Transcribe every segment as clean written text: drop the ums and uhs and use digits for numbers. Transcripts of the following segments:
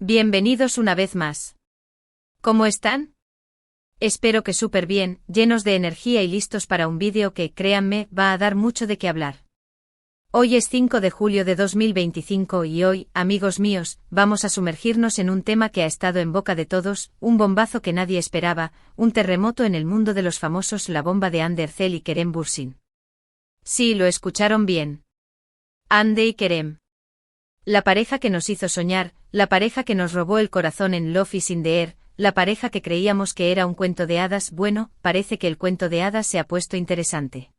Bienvenidos una vez más. ¿Cómo están? Espero que súper bien, llenos de energía y listos para un vídeo que, créanme, va a dar mucho de qué hablar. Hoy es 5 de julio de 2025 y hoy, amigos míos, vamos a sumergirnos en un tema que ha estado en boca de todos, un bombazo que nadie esperaba, un terremoto en el mundo de los famosos, la bomba de Hande Erçel y Kerem Bürsin. Sí, lo escucharon bien. Hande y Kerem. La pareja que nos hizo soñar, la pareja que nos robó el corazón en Love is in the Air, la pareja que creíamos que era un cuento de hadas. Bueno, parece que el cuento de hadas se ha puesto interesante.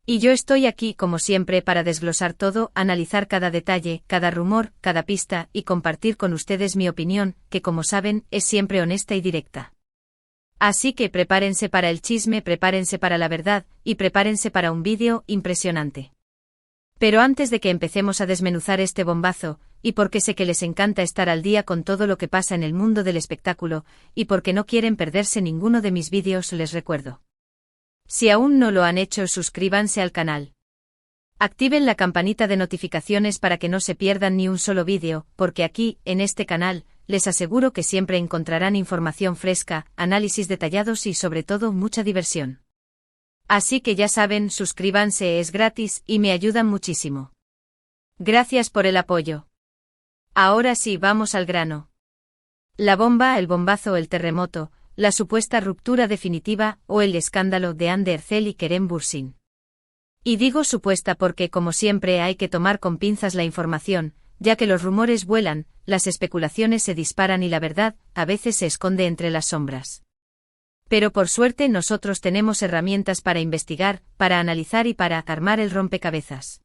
Y yo estoy aquí como siempre para desglosar todo, analizar cada detalle, cada rumor, cada pista y compartir con ustedes mi opinión, que como saben, es siempre honesta y directa. Así que prepárense para el chisme, prepárense para la verdad, y prepárense para un vídeo impresionante. Pero antes de que empecemos a desmenuzar este bombazo, y porque sé que les encanta estar al día con todo lo que pasa en el mundo del espectáculo, y porque no quieren perderse ninguno de mis vídeos, les recuerdo. Si aún no lo han hecho, suscríbanse al canal. Activen la campanita de notificaciones para que no se pierdan ni un solo vídeo, porque aquí, en este canal, les aseguro que siempre encontrarán información fresca, análisis detallados y sobre todo mucha diversión. Así que ya saben, suscríbanse, es gratis y me ayudan muchísimo. Gracias por el apoyo. Ahora sí, vamos al grano. La bomba, el bombazo, el terremoto, la supuesta ruptura definitiva o el escándalo de Hande Erçel y Kerem Bürsin. Y digo supuesta porque, como siempre, hay que tomar con pinzas la información, ya que los rumores vuelan, las especulaciones se disparan y la verdad, a veces se esconde entre las sombras. Pero por suerte nosotros tenemos herramientas para investigar, para analizar y para armar el rompecabezas.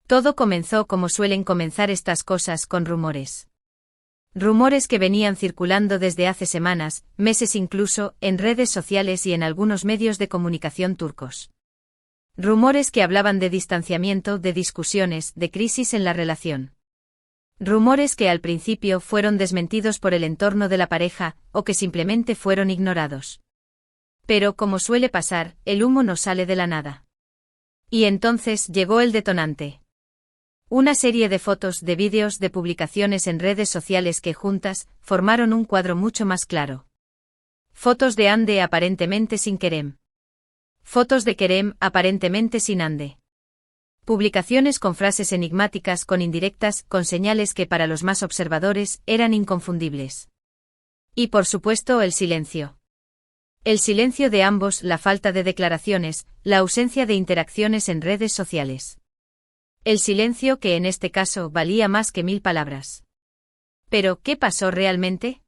Todo comenzó como suelen comenzar estas cosas, con rumores. Rumores que venían circulando desde hace semanas, meses incluso, en redes sociales y en algunos medios de comunicación turcos. Rumores que hablaban de distanciamiento, de discusiones, de crisis en la relación. Rumores que al principio fueron desmentidos por el entorno de la pareja, o que simplemente fueron ignorados. Pero, como suele pasar, el humo no sale de la nada. Y entonces llegó el detonante. Una serie de fotos, de vídeos, de publicaciones en redes sociales que juntas formaron un cuadro mucho más claro. Fotos de Hande aparentemente sin Kerem. Fotos de Kerem aparentemente sin Hande. Publicaciones con frases enigmáticas, con indirectas, con señales que para los más observadores eran inconfundibles. Y por supuesto el silencio. El silencio de ambos, la falta de declaraciones, la ausencia de interacciones en redes sociales. El silencio que en este caso valía más que 1000 palabras. Pero, ¿qué pasó realmente?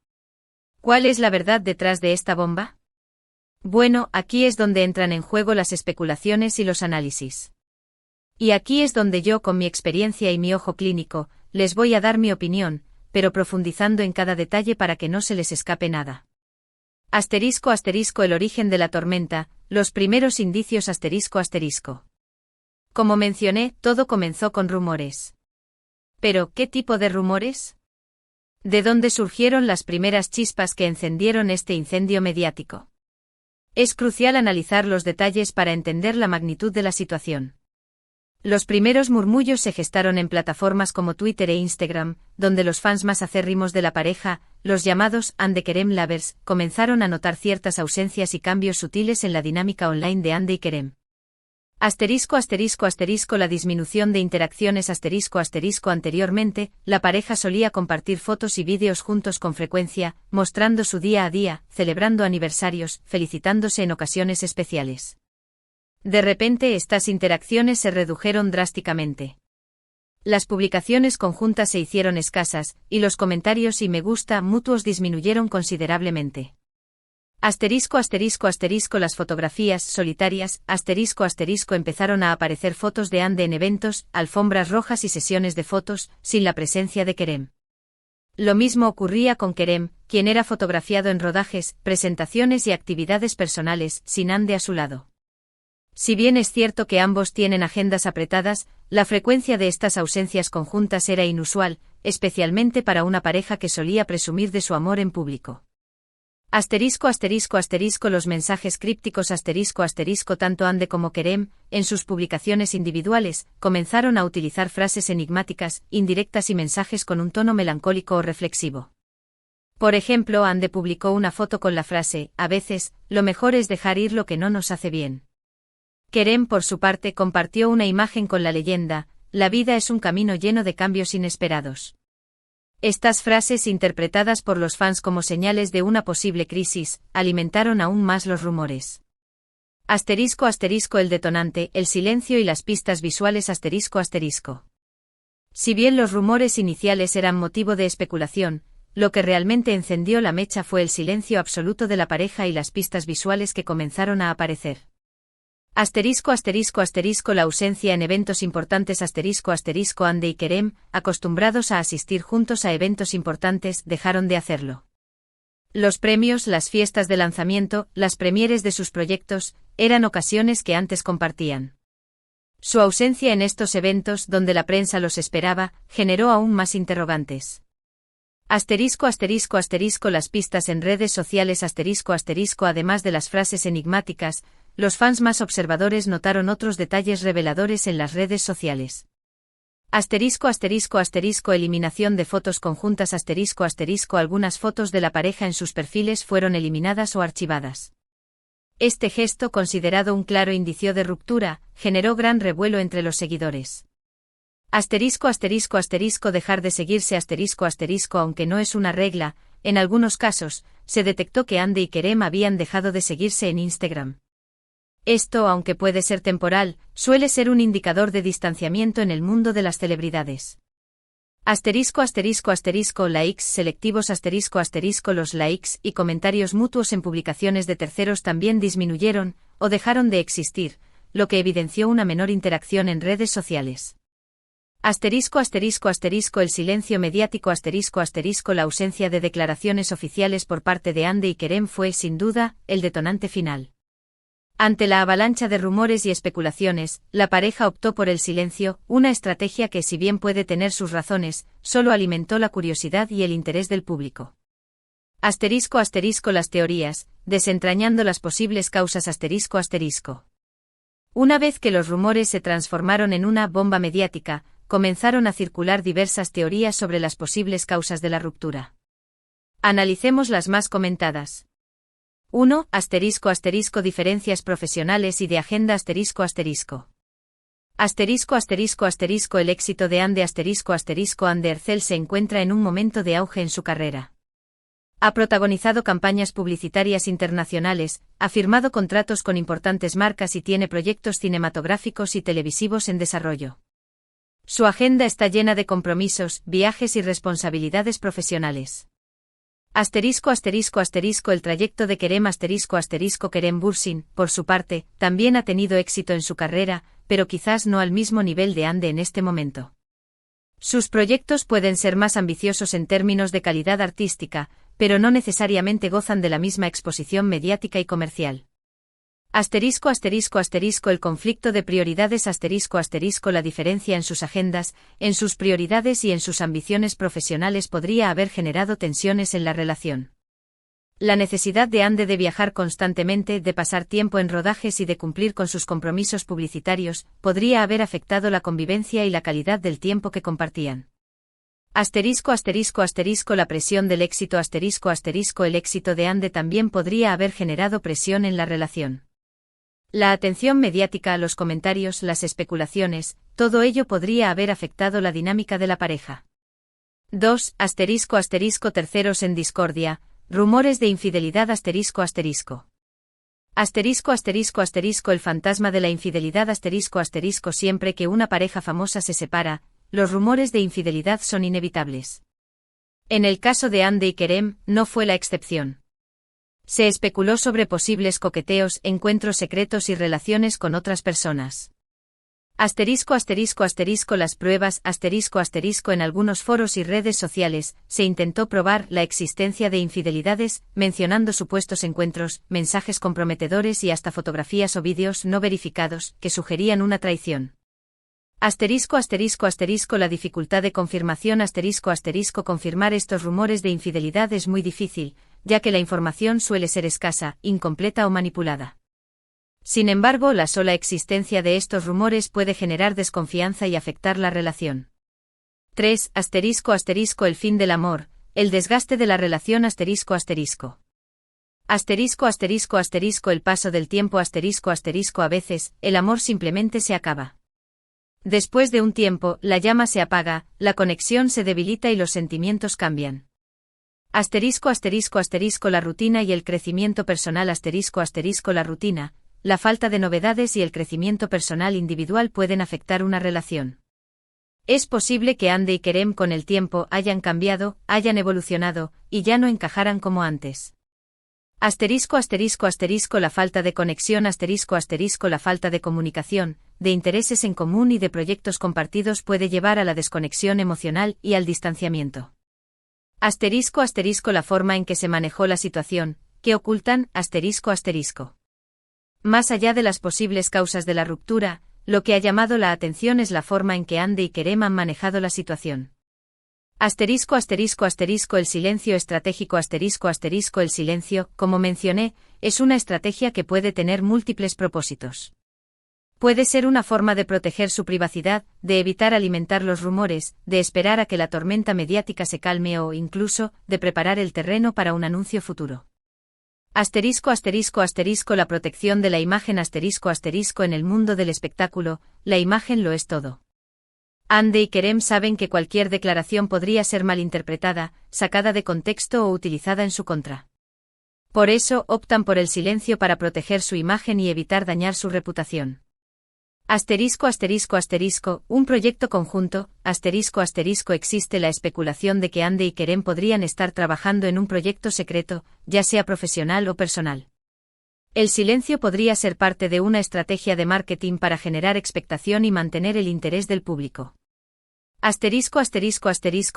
¿Cuál es la verdad detrás de esta bomba? Bueno, aquí es donde entran en juego las especulaciones y los análisis. Y aquí es donde yo, con mi experiencia y mi ojo clínico, les voy a dar mi opinión, pero profundizando en cada detalle para que no se les escape nada. Asterisco asterisco el origen de la tormenta, los primeros indicios asterisco asterisco. Como mencioné, todo comenzó con rumores. ¿Pero qué tipo de rumores? ¿De dónde surgieron las primeras chispas que encendieron este incendio mediático? Es crucial analizar los detalles para entender la magnitud de la situación. Los primeros murmullos se gestaron en plataformas como Twitter e Instagram, donde los fans más acérrimos de la pareja, los llamados Hande Kerem Lovers, comenzaron a notar ciertas ausencias y cambios sutiles en la dinámica online de Hande y Kerem. Asterisco asterisco asterisco la disminución de interacciones asterisco asterisco anteriormente, la pareja solía compartir fotos y vídeos juntos con frecuencia, mostrando su día a día, celebrando aniversarios, felicitándose en ocasiones especiales. De repente estas interacciones se redujeron drásticamente. Las publicaciones conjuntas se hicieron escasas, y los comentarios y me gusta mutuos disminuyeron considerablemente. Asterisco asterisco asterisco las fotografías solitarias, asterisco asterisco empezaron a aparecer fotos de Hande en eventos, alfombras rojas y sesiones de fotos, sin la presencia de Kerem. Lo mismo ocurría con Kerem, quien era fotografiado en rodajes, presentaciones y actividades personales, sin Hande a su lado. Si bien es cierto que ambos tienen agendas apretadas, la frecuencia de estas ausencias conjuntas era inusual, especialmente para una pareja que solía presumir de su amor en público. Asterisco asterisco asterisco los mensajes crípticos asterisco asterisco tanto Ande como Kerem, en sus publicaciones individuales, comenzaron a utilizar frases enigmáticas, indirectas y mensajes con un tono melancólico o reflexivo. Por ejemplo, Ande publicó una foto con la frase, a veces, lo mejor es dejar ir lo que no nos hace bien. Kerem, por su parte, compartió una imagen con la leyenda, la vida es un camino lleno de cambios inesperados. Estas frases, interpretadas por los fans como señales de una posible crisis, alimentaron aún más los rumores. Asterisco asterisco el detonante, el silencio y las pistas visuales asterisco asterisco. Si bien los rumores iniciales eran motivo de especulación, lo que realmente encendió la mecha fue el silencio absoluto de la pareja y las pistas visuales que comenzaron a aparecer. Asterisco asterisco asterisco la ausencia en eventos importantes asterisco asterisco Ande y Kerem, acostumbrados a asistir juntos a eventos importantes, dejaron de hacerlo. Los premios, las fiestas de lanzamiento, las premieres de sus proyectos, eran ocasiones que antes compartían. Su ausencia en estos eventos, donde la prensa los esperaba, generó aún más interrogantes. Asterisco asterisco asterisco las pistas en redes sociales asterisco asterisco además de las frases enigmáticas, los fans más observadores notaron otros detalles reveladores en las redes sociales. Asterisco asterisco asterisco eliminación de fotos conjuntas asterisco asterisco algunas fotos de la pareja en sus perfiles fueron eliminadas o archivadas. Este gesto, considerado un claro indicio de ruptura, generó gran revuelo entre los seguidores. Asterisco asterisco asterisco dejar de seguirse asterisco asterisco aunque no es una regla, en algunos casos, se detectó que Ande y Kerem habían dejado de seguirse en Instagram. Esto, aunque puede ser temporal, suele ser un indicador de distanciamiento en el mundo de las celebridades. Asterisco asterisco asterisco likes selectivos asterisco asterisco los likes y comentarios mutuos en publicaciones de terceros también disminuyeron, o dejaron de existir, lo que evidenció una menor interacción en redes sociales. Asterisco asterisco asterisco el silencio mediático asterisco asterisco la ausencia de declaraciones oficiales por parte de Ande y Kerem fue, sin duda, el detonante final. Ante la avalancha de rumores y especulaciones, la pareja optó por el silencio, una estrategia que, si bien puede tener sus razones, solo alimentó la curiosidad y el interés del público. Asterisco asterisco las teorías, desentrañando las posibles causas asterisco asterisco. Una vez que los rumores se transformaron en una bomba mediática, comenzaron a circular diversas teorías sobre las posibles causas de la ruptura. Analicemos las más comentadas. 1. Asterisco asterisco diferencias profesionales y de agenda asterisco asterisco. Asterisco asterisco asterisco el éxito de Ande asterisco asterisco Ande Ercel se encuentra en un momento de auge en su carrera. Ha protagonizado campañas publicitarias internacionales, ha firmado contratos con importantes marcas y tiene proyectos cinematográficos y televisivos en desarrollo. Su agenda está llena de compromisos, viajes y responsabilidades profesionales. Asterisco asterisco asterisco el trayecto de Kerem asterisco asterisco Kerem Bürsin, por su parte, también ha tenido éxito en su carrera, pero quizás no al mismo nivel de Ande en este momento. Sus proyectos pueden ser más ambiciosos en términos de calidad artística, pero no necesariamente gozan de la misma exposición mediática y comercial. Asterisco asterisco asterisco el conflicto de prioridades asterisco asterisco la diferencia en sus agendas, en sus prioridades y en sus ambiciones profesionales podría haber generado tensiones en la relación. La necesidad de Ande de viajar constantemente, de pasar tiempo en rodajes y de cumplir con sus compromisos publicitarios, podría haber afectado la convivencia y la calidad del tiempo que compartían. Asterisco asterisco asterisco la presión del éxito asterisco asterisco el éxito de Ande también podría haber generado presión en la relación. La atención mediática, los comentarios, las especulaciones, todo ello podría haber afectado la dinámica de la pareja. 2. Asterisco asterisco terceros en discordia, rumores de infidelidad asterisco asterisco. Asterisco asterisco asterisco el fantasma de la infidelidad asterisco asterisco siempre que una pareja famosa se separa, los rumores de infidelidad son inevitables. En el caso de Ande y Kerem, no fue la excepción. Se especuló sobre posibles coqueteos, encuentros secretos y relaciones con otras personas. Asterisco asterisco asterisco las pruebas asterisco asterisco en algunos foros y redes sociales, se intentó probar la existencia de infidelidades, mencionando supuestos encuentros, mensajes comprometedores y hasta fotografías o vídeos no verificados, que sugerían una traición. Asterisco asterisco asterisco la dificultad de confirmación asterisco asterisco confirmar estos rumores de infidelidad es muy difícil, ya que la información suele ser escasa, incompleta o manipulada. Sin embargo, la sola existencia de estos rumores puede generar desconfianza y afectar la relación. 3. El fin del amor, el desgaste de la relación ***. El paso del tiempo ***. A veces, el amor simplemente se acaba. Después de un tiempo, la llama se apaga, la conexión se debilita y los sentimientos cambian. La rutina y el crecimiento personal La rutina, la falta de novedades y el crecimiento personal individual pueden afectar una relación. Es posible que Andy y Kerem con el tiempo hayan cambiado, hayan evolucionado, y ya no encajaran como antes. La falta de conexión La falta de comunicación, de intereses en común y de proyectos compartidos puede llevar a la desconexión emocional y al distanciamiento. La forma en que se manejó la situación, que ocultan Más allá de las posibles causas de la ruptura, lo que ha llamado la atención es la forma en que Andy y Kerem han manejado la situación. El silencio estratégico El silencio, como mencioné, es una estrategia que puede tener múltiples propósitos. Puede ser una forma de proteger su privacidad, de evitar alimentar los rumores, de esperar a que la tormenta mediática se calme o, incluso, de preparar el terreno para un anuncio futuro. La protección de la imagen En el mundo del espectáculo, la imagen lo es todo. Andy y Kerem saben que cualquier declaración podría ser malinterpretada, sacada de contexto o utilizada en su contra. Por eso optan por el silencio para proteger su imagen y evitar dañar su reputación. Un proyecto conjunto, existe la especulación de que Andy y Kerem podrían estar trabajando en un proyecto secreto, ya sea profesional o personal. El silencio podría ser parte de una estrategia de marketing para generar expectación y mantener el interés del público.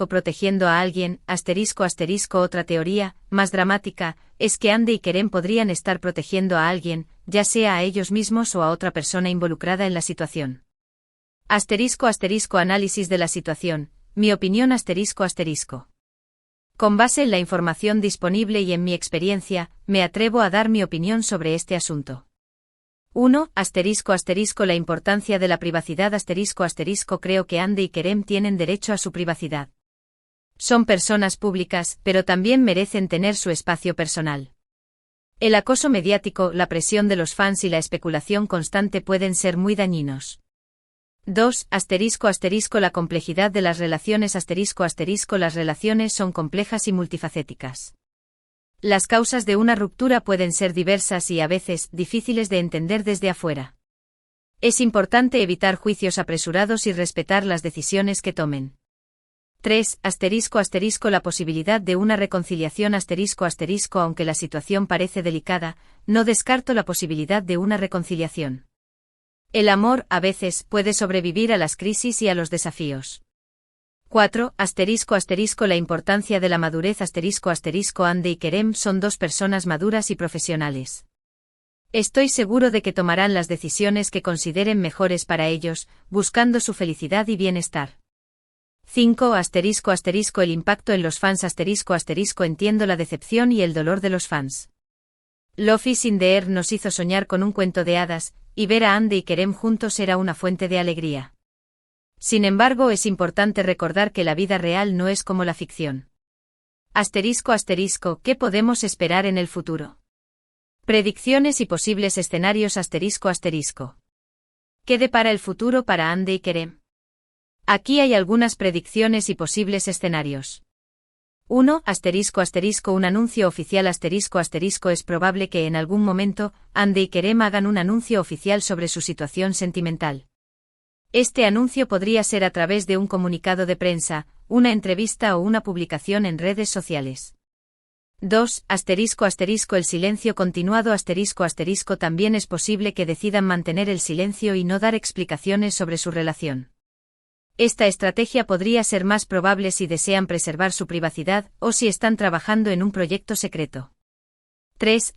Protegiendo a alguien, Otra teoría, más dramática, es que Andy y Kerem podrían estar protegiendo a alguien, ya sea a ellos mismos o a otra persona involucrada en la situación. Análisis de la situación, mi opinión Con base en la información disponible y en mi experiencia, me atrevo a dar mi opinión sobre este asunto. 1. La importancia de la privacidad Creo que Andy y Kerem tienen derecho a su privacidad. Son personas públicas, pero también merecen tener su espacio personal. El acoso mediático, la presión de los fans y la especulación constante pueden ser muy dañinos. 2. La complejidad de las relaciones Las relaciones son complejas y multifacéticas. Las causas de una ruptura pueden ser diversas y a veces difíciles de entender desde afuera. Es importante evitar juicios apresurados y respetar las decisiones que tomen. 3. La posibilidad de una reconciliación Aunque la situación parece delicada, no descarto la posibilidad de una reconciliación. El amor, a veces, puede sobrevivir a las crisis y a los desafíos. 4. La importancia de la madurez Andy y Kerem son dos personas maduras y profesionales. Estoy seguro de que tomarán las decisiones que consideren mejores para ellos, buscando su felicidad y bienestar. 5. El impacto en los fans Entiendo la decepción y el dolor de los fans. Love is in the Air nos hizo soñar con un cuento de hadas, y ver a Andy y Kerem juntos era una fuente de alegría. Sin embargo, es importante recordar que la vida real no es como la ficción. ¿Qué podemos esperar en el futuro? Predicciones y posibles escenarios ¿Qué depara el futuro para Andy y Kerem? Aquí hay algunas predicciones y posibles escenarios. 1. Un anuncio oficial Es probable que en algún momento, Andy y Kerem hagan un anuncio oficial sobre su situación sentimental. Este anuncio podría ser a través de un comunicado de prensa, una entrevista o una publicación en redes sociales. 2. El silencio continuado También es posible que decidan mantener el silencio y no dar explicaciones sobre su relación. Esta estrategia podría ser más probable si desean preservar su privacidad o si están trabajando en un proyecto secreto. 3.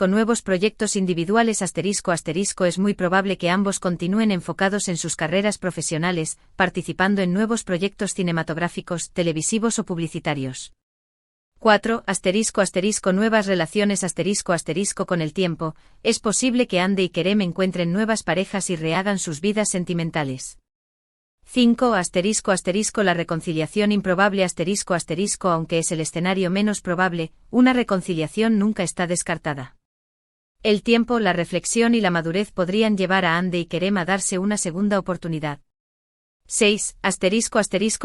Nuevos proyectos individuales Es muy probable que ambos continúen enfocados en sus carreras profesionales, participando en nuevos proyectos cinematográficos, televisivos o publicitarios. 4. Nuevas relaciones con el tiempo, es posible que Ande y Kerem encuentren nuevas parejas y rehagan sus vidas sentimentales. 5. La reconciliación improbable aunque es el escenario menos probable, una reconciliación nunca está descartada. El tiempo, la reflexión y la madurez podrían llevar a Ande y Kerem a darse una segunda oportunidad. 6.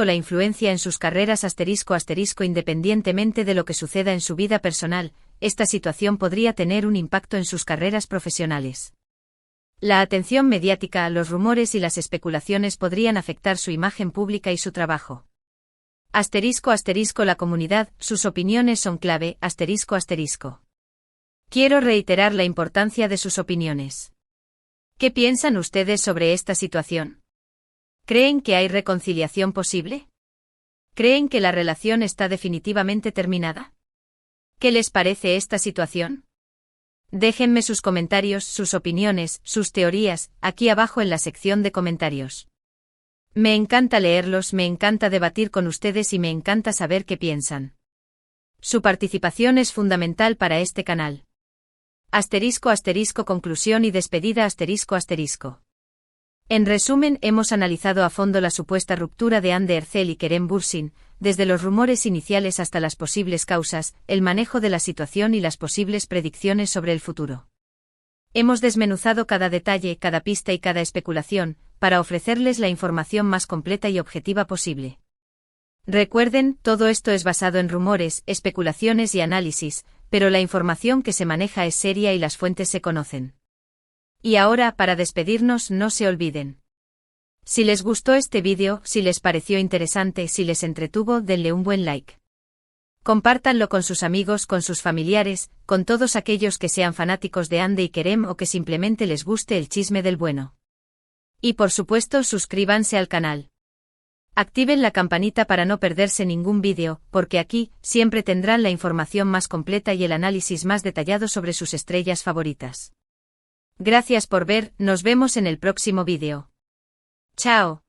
La influencia en sus carreras independientemente de lo que suceda en su vida personal, esta situación podría tener un impacto en sus carreras profesionales. La atención mediática, los rumores y las especulaciones podrían afectar su imagen pública y su trabajo. La comunidad, sus opiniones son clave, Quiero reiterar la importancia de sus opiniones. ¿Qué piensan ustedes sobre esta situación? ¿Creen que hay reconciliación posible? ¿Creen que la relación está definitivamente terminada? ¿Qué les parece esta situación? Déjenme sus comentarios, sus opiniones, sus teorías, aquí abajo en la sección de comentarios. Me encanta leerlos, me encanta debatir con ustedes y me encanta saber qué piensan. Su participación es fundamental para este canal. Conclusión y despedida En resumen, hemos analizado a fondo la supuesta ruptura de Hande Erçel y Kerem Bürsin, desde los rumores iniciales hasta las posibles causas, el manejo de la situación y las posibles predicciones sobre el futuro. Hemos desmenuzado cada detalle, cada pista y cada especulación, para ofrecerles la información más completa y objetiva posible. Recuerden, todo esto es basado en rumores, especulaciones y análisis, pero la información que se maneja es seria y las fuentes se conocen. Y ahora, para despedirnos, no se olviden. Si les gustó este vídeo, si les pareció interesante, si les entretuvo, denle un buen like. Compártanlo con sus amigos, con sus familiares, con todos aquellos que sean fanáticos de Hande y Kerem o que simplemente les guste el chisme del bueno. Y por supuesto, suscríbanse al canal. Activen la campanita para no perderse ningún vídeo, porque aquí, siempre tendrán la información más completa y el análisis más detallado sobre sus estrellas favoritas. Gracias por ver, nos vemos en el próximo vídeo. Chao.